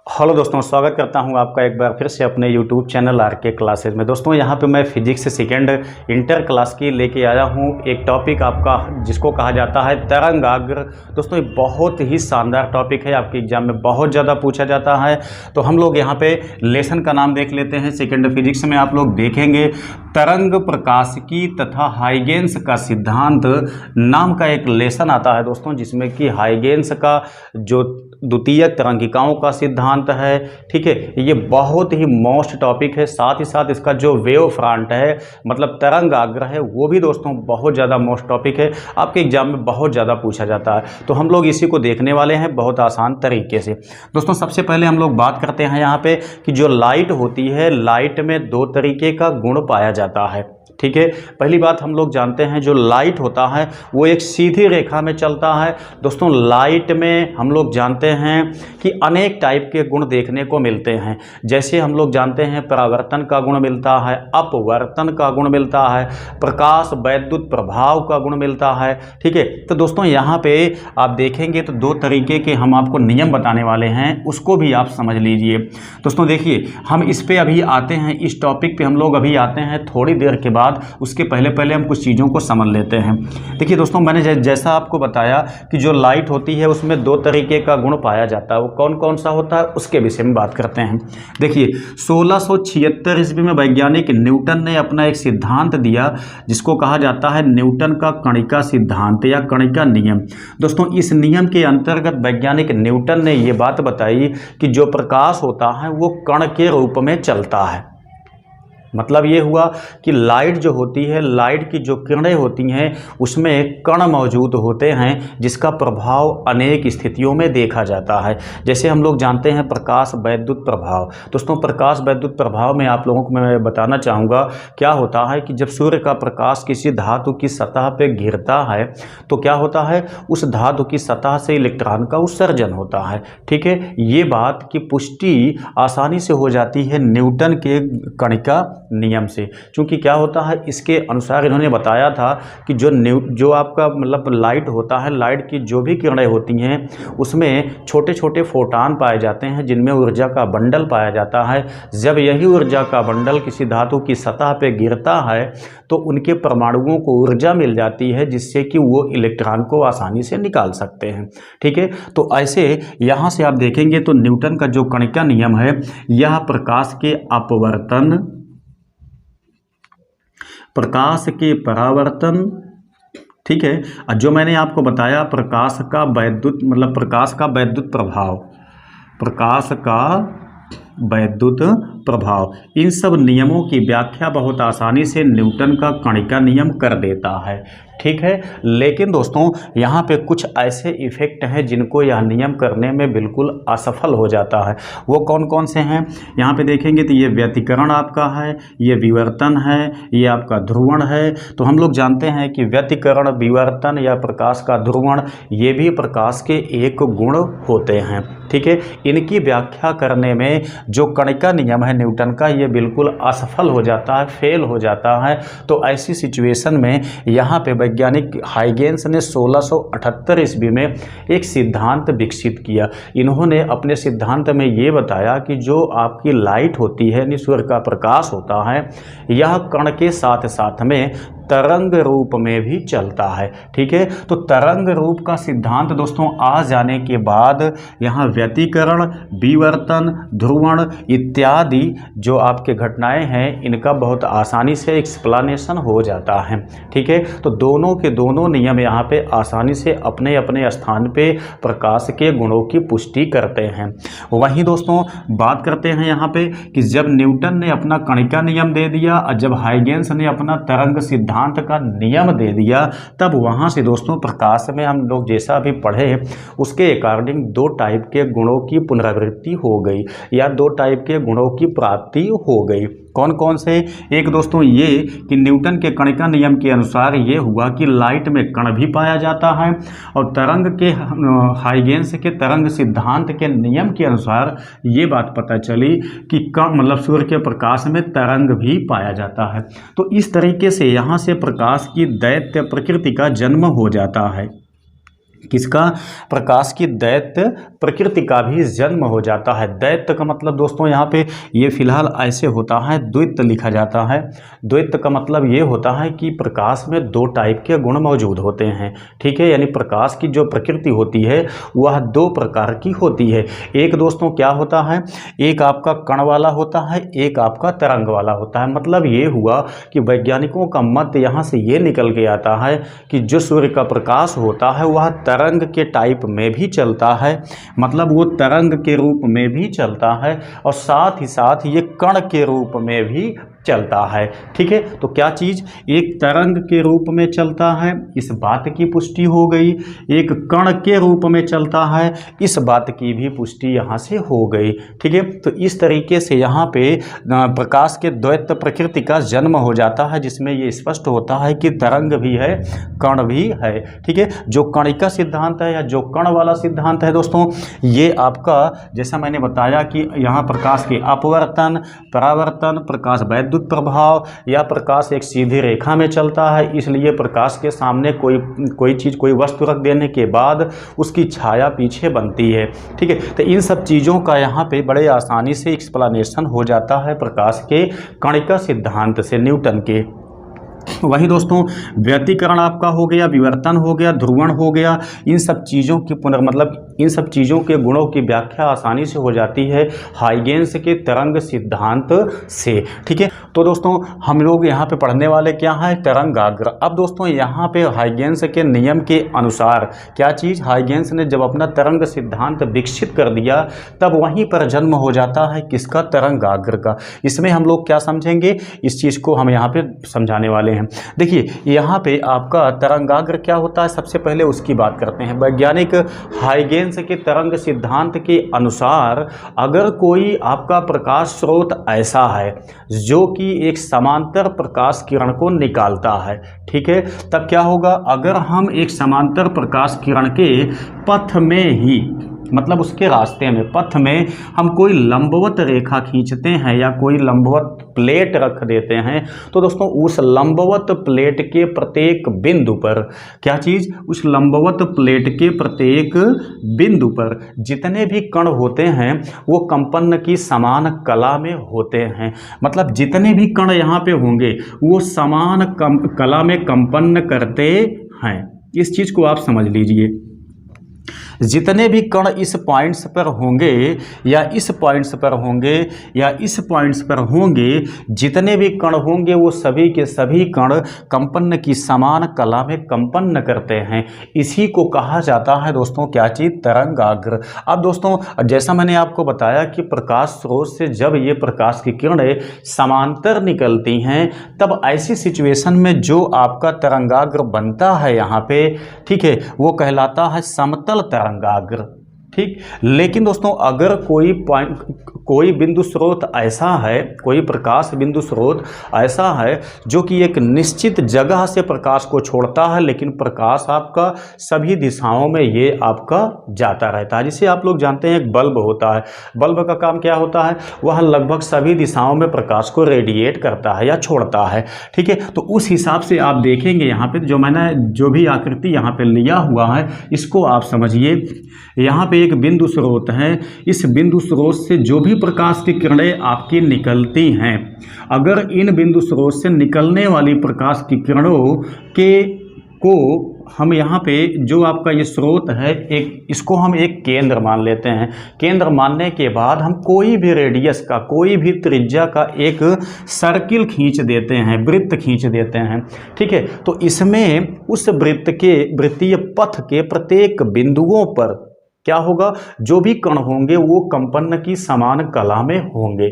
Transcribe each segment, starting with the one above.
Hello दोस्तों, स्वागत करता हूं आपका एक बार फिर से अपने यूट्यूब चैनल आरके क्लासेज में। दोस्तों यहां पे मैं फिजिक्स सेकेंड इंटर क्लास की लेके आया हूं एक टॉपिक आपका जिसको कहा जाता है तरंगाग्र। दोस्तों ये बहुत ही शानदार टॉपिक है, आपके एग्जाम में बहुत ज़्यादा पूछा जाता है। तो हम लोग यहाँ पे लेसन का नाम देख लेते हैं। सेकेंड फिजिक्स में आप लोग देखेंगे तरंग प्रकाशिकी तथा हाइगेंस का सिद्धांत नाम का एक लेसन आता है दोस्तों, जिसमें कि हाइगेंस का जो द्वितीयक तरंगिकाओं का सिद्धांत है, ठीक है, ये बहुत ही मोस्ट टॉपिक है। साथ ही साथ इसका जो वेव फ्रंट है मतलब तरंगाग्र है वो भी दोस्तों बहुत ज़्यादा मोस्ट टॉपिक है, आपके एग्जाम में बहुत ज़्यादा पूछा जाता है। तो हम लोग इसी को देखने वाले हैं बहुत आसान तरीके से। दोस्तों सबसे पहले हम लोग बात करते हैं यहाँ पे कि जो लाइट होती है, लाइट में दो तरीके का गुण पाया जाता है, ठीक है। पहली बात हम लोग जानते हैं जो लाइट होता है वो एक सीधी रेखा में चलता है। दोस्तों लाइट में हम लोग जानते हैं कि अनेक टाइप के गुण देखने को मिलते हैं। जैसे हम लोग जानते हैं परावर्तन का गुण मिलता है, अपवर्तन का गुण मिलता है, प्रकाश वैद्युत प्रभाव का गुण मिलता है, ठीक है। तो दोस्तों यहाँ पे आप देखेंगे तो दो तरीके के हम आपको नियम बताने वाले हैं, उसको भी आप समझ लीजिए। दोस्तों देखिए हम इस पे अभी आते हैं, इस टॉपिक पे हम लोग अभी आते हैं थोड़ी देर के बाद। उसके पहले हम कुछ चीज़ों को समझ लेते हैं। देखिए दोस्तों मैंने जैसा आपको बताया कि जो लाइट होती है उसमें दो तरीके का गुण पाया जाता है, वो कौन कौन सा होता है उसके विषय में बात करते हैं। देखिए 1676 ईस्वी में वैज्ञानिक न्यूटन ने अपना एक सिद्धांत दिया जिसको कहा जाता है न्यूटन का कणिका सिद्धांत या कणिका नियम। दोस्तों इस नियम के अंतर्गत वैज्ञानिक न्यूटन ने ये बात बताई कि जो प्रकाश होता है वो कण के रूप में चलता है। मतलब ये हुआ कि लाइट जो होती है, लाइट की जो किरणें होती हैं उसमें कण मौजूद होते हैं जिसका प्रभाव अनेक स्थितियों में देखा जाता है। जैसे हम लोग जानते हैं प्रकाश वैद्युत प्रभाव। दोस्तों प्रकाश वैद्युत प्रभाव में आप लोगों को मैं बताना चाहूँगा क्या होता है कि जब सूर्य का प्रकाश किसी धातु की सतह पे गिरता है तो क्या होता है, उस धातु की सतह से इलेक्ट्रॉन का उत्सर्जन होता है, ठीक है। ये बात की पुष्टि आसानी से हो जाती है न्यूटन के कणिका नियम से। क्योंकि क्या होता है इसके अनुसार इन्होंने बताया था कि जो आपका मतलब लाइट होता है, लाइट की जो भी किरणें होती हैं उसमें छोटे छोटे फोटान पाए जाते हैं जिनमें ऊर्जा का बंडल पाया जाता है। जब यही ऊर्जा का बंडल किसी धातु की सतह पे गिरता है तो उनके परमाणुओं को ऊर्जा मिल जाती है जिससे कि वो इलेक्ट्रॉन को आसानी से निकाल सकते हैं, ठीक है। तो ऐसे यहाँ से आप देखेंगे तो न्यूटन का जो कणिका नियम है यह प्रकाश के अपवर्तन, प्रकाश के परावर्तन, ठीक है, और जो मैंने आपको बताया प्रकाश का वैद्युत मतलब प्रकाश का वैद्युत प्रभाव, प्रकाश का वैद्युत प्रभाव, इन सब नियमों की व्याख्या बहुत आसानी से न्यूटन का कणिका नियम कर देता है, ठीक है। लेकिन दोस्तों यहाँ पे कुछ ऐसे इफेक्ट हैं जिनको यह नियम करने में बिल्कुल असफल हो जाता है। वो कौन कौन से हैं यहाँ पे देखेंगे तो ये व्यतिकरण आपका है, ये विवर्तन है, ये आपका ध्रुवण है। तो हम लोग जानते हैं कि व्यतिकरण, विवर्तन या प्रकाश का ध्रुवण ये भी प्रकाश के एक गुण होते हैं, ठीक है। इनकी व्याख्या करने में जो कणिका नियम है न्यूटन का ये बिल्कुल असफल हो जाता है, फेल हो जाता है। तो ऐसी सिचुएशन में यहाँ पे वैज्ञानिक हाइगेंस ने 1678 ईस्वी में एक सिद्धांत विकसित किया। इन्होंने अपने सिद्धांत में ये बताया कि जो आपकी लाइट होती है, सूर्य का प्रकाश होता है, यह कण के साथ साथ में तरंग रूप में भी चलता है, ठीक है। तो तरंग रूप का सिद्धांत दोस्तों आ जाने के बाद यहाँ व्यतिकरण, विवर्तन, ध्रुवण इत्यादि जो आपके घटनाएं हैं इनका बहुत आसानी से एक्सप्लेनेशन हो जाता है, ठीक है। तो दोनों के दोनों नियम यहाँ पे आसानी से अपने अपने स्थान पे प्रकाश के गुणों की पुष्टि करते हैं। वहीं दोस्तों बात करते हैं यहाँ पे कि जब न्यूटन ने अपना कणिका नियम दे दिया और जब हाइगेंस ने अपना तरंग सिद्धांत का नियम दे दिया, तब वहां से दोस्तों प्रकाश में हम लोग जैसा अभी पढ़े उसके अकॉर्डिंग दो टाइप के गुणों की पुनरावृत्ति हो गई या दो टाइप के गुणों की प्राप्ति हो गई। कौन कौन से? एक दोस्तों ये कि न्यूटन के कणिका नियम के अनुसार ये हुआ कि लाइट में कण भी पाया जाता है और तरंग के हाइगेंस के तरंग सिद्धांत के नियम के अनुसार ये बात पता चली कि कण मतलब सूर्य के प्रकाश में तरंग भी पाया जाता है। तो इस तरीके से यहाँ से प्रकाश की दैत्य प्रकृति का जन्म हो जाता है। किसका? प्रकाश की दैत्य प्रकृति का भी जन्म हो जाता है। दैत्य का मतलब दोस्तों यहाँ पे ये फिलहाल ऐसे होता है, द्वैत लिखा जाता है। द्वैत का मतलब ये होता है कि प्रकाश में दो टाइप के गुण मौजूद होते हैं, ठीक है। यानी प्रकाश की जो प्रकृति होती है वह दो प्रकार की होती है। एक दोस्तों क्या होता है, एक आपका कण वाला होता है, एक आपका तरंग वाला होता है। मतलब ये हुआ कि वैज्ञानिकों का मत यहाँ से ये निकल के आता है कि जो सूर्य का प्रकाश होता है वह तरंग के टाइप में भी चलता है, मतलब वो तरंग के रूप में भी चलता है और साथ ही साथ ये कण के रूप में भी चलता है, ठीक है। तो क्या चीज़, एक तरंग के रूप में चलता है, इस बात की पुष्टि हो गई। एक कण के रूप में चलता है, इस बात की भी पुष्टि यहाँ से हो गई, ठीक है। तो इस तरीके से यहाँ पे प्रकाश के द्वैत प्रकृति का जन्म हो जाता है, जिसमें ये स्पष्ट होता है कि तरंग भी है, कण भी है, ठीक है। जो कणिका सिद्धांत है या जो कण वाला सिद्धांत है दोस्तों, ये आपका जैसा मैंने बताया कि यहाँ प्रकाश के अपवर्तन, परावर्तन, प्रकाश वैद्युत प्रभाव या प्रकाश एक सीधी रेखा में चलता है, इसलिए प्रकाश के सामने कोई चीज़, कोई वस्तु रख देने के बाद उसकी छाया पीछे बनती है, ठीक है। तो इन सब चीज़ों का यहाँ पे बड़े आसानी से एक्सप्लेनेशन हो जाता है प्रकाश के कणिका सिद्धांत से, न्यूटन के। वही दोस्तों व्यतिकरण आपका हो गया, विवर्तन हो गया, ध्रुवण हो गया, इन सब चीज़ों की इन सब चीज़ों के गुणों की व्याख्या आसानी से हो जाती है हाइगेंस के तरंग सिद्धांत से, ठीक है। तो दोस्तों हम लोग यहाँ पे पढ़ने वाले क्या है, तरंगाग्र। अब दोस्तों यहाँ पे हाइगेंस के नियम के अनुसार क्या चीज़, हाइगेंस ने जब अपना तरंग सिद्धांत विकसित कर दिया तब वहीं पर जन्म हो जाता है किसका, तरंगाग्र का। इसमें हम लोग क्या समझेंगे, इस चीज़ को हम यहाँ पे समझाने वाले हैं। देखिए यहाँ पे आपका तरंगाग्र क्या होता है, सबसे पहले उसकी बात करते हैं। वैज्ञानिक हाइगेंस के तरंग सिद्धांत के अनुसार अगर कोई आपका प्रकाश स्रोत ऐसा है जो कि एक समांतर प्रकाश किरण को निकालता है, ठीक है, तब क्या होगा, अगर हम एक समांतर प्रकाश किरण के पथ में ही, मतलब उसके रास्ते में, पथ में हम कोई लंबवत रेखा खींचते हैं या कोई लंबवत प्लेट रख देते हैं, तो दोस्तों उस लंबवत प्लेट के प्रत्येक बिंदु पर क्या चीज़, उस लंबवत प्लेट के प्रत्येक बिंदु पर जितने भी कण होते हैं वो कंपन की समान कला में होते हैं। मतलब जितने भी कण यहाँ पे होंगे वो समान कला में कंपन करते हैं। इस चीज़ को आप समझ लीजिए। जितने भी कण इस पॉइंट्स पर होंगे या इस पॉइंट्स पर होंगे या इस पॉइंट्स पर होंगे, जितने भी कण होंगे वो सभी के सभी कण कंपन की समान कला में कंपन करते हैं। इसी को कहा जाता है दोस्तों क्या चीज़, तरंगाग्र। अब दोस्तों जैसा मैंने आपको बताया कि प्रकाश स्रोत से जब ये प्रकाश की किरणें समांतर निकलती हैं तब ऐसी सिचुएशन में जो आपका तरंगाग्र बनता है यहाँ पे, ठीक है, वो कहलाता है समतल तरंगाग्र, ठीक। लेकिन दोस्तों अगर कोई बिंदु स्रोत ऐसा है, कोई प्रकाश बिंदु स्रोत ऐसा है जो कि एक निश्चित जगह से प्रकाश को छोड़ता है, लेकिन प्रकाश आपका सभी दिशाओं में ये आपका जाता रहता है, जिसे आप लोग जानते हैं एक बल्ब होता है। बल्ब का काम क्या होता है, वह लगभग सभी दिशाओं में प्रकाश को रेडिएट करता है या छोड़ता है, ठीक है। तो उस हिसाब से आप देखेंगे यहाँ पे जो मैंने जो भी आकृति यहाँ पे लिया हुआ है इसको आप समझिए। यहाँ पे एक बिंदु स्रोत है, इस बिंदु स्रोत से जो भी प्रकाश की किरणें आपकी निकलती हैं, अगर इन बिंदु स्रोत से निकलने वाली प्रकाश की किरणों को हम यहाँ पे जो आपका ये स्रोत है, इसको हम एक केंद्र मान लेते हैं। केंद्र मानने के बाद हम कोई भी रेडियस का, कोई भी त्रिज्या का एक सर्किल खींच देते हैं, वृत्त खींच देते हैं, ठीक है। तो इसमें उस वृत्तीय पथ के प्रत्येक बिंदुओं पर क्या होगा, जो भी कण होंगे वो कंपन की समान कला में होंगे।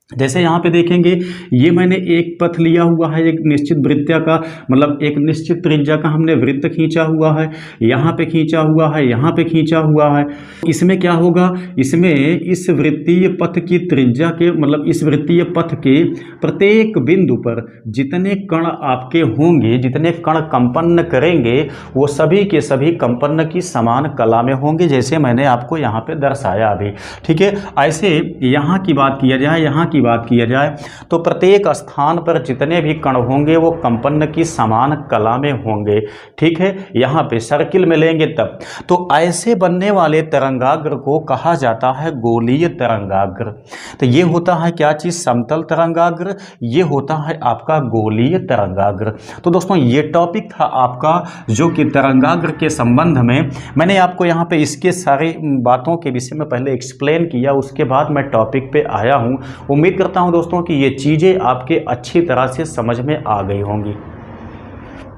जैसे यहाँ पे देखेंगे ये मैंने एक पथ लिया हुआ है, एक निश्चित वृत्त का, मतलब एक निश्चित त्रिज्या का हमने वृत्त खींचा हुआ है, यहाँ पे खींचा हुआ है, यहाँ पे खींचा हुआ है। इसमें क्या होगा, इसमें इस वृत्तीय पथ की त्रिज्या के, मतलब इस वृत्तीय पथ के प्रत्येक बिंदु पर जितने कण आपके होंगे, जितने कण कंपन करेंगे वो सभी के सभी कंपन की समान कला में होंगे, जैसे मैंने आपको यहाँ पे दर्शाया अभी, ठीक है। ऐसे यहाँ की बात किया जाए, यहाँ की बात किया जाए तो प्रत्येक स्थान पर जितने भी कण होंगे वो कंपन की समान कला में होंगे। ठीक है, यहाँ पे सर्किल मिलेंगे तब। तो ऐसे बनने वाले तरंगाग्र को कहा जाता है गोलीय तरंगाग्र। तो ये होता है क्या चीज़, समतल तरंगाग्र, ये होता है आपका गोलीय तरंगाग्र। तो दोस्तों ये टॉपिक था आपका जो कि तरंगाग्र के संबंध में मैंने आपको यहाँ पे इसके सारे बातों के विषय में पहले एक्सप्लेन किया, उसके बाद मैं टॉपिक पे आया हूँ। उम्मीद करता हूँ दोस्तों कि ये चीज़ें आपके अच्छी तरह से समझ में आ गई होंगी।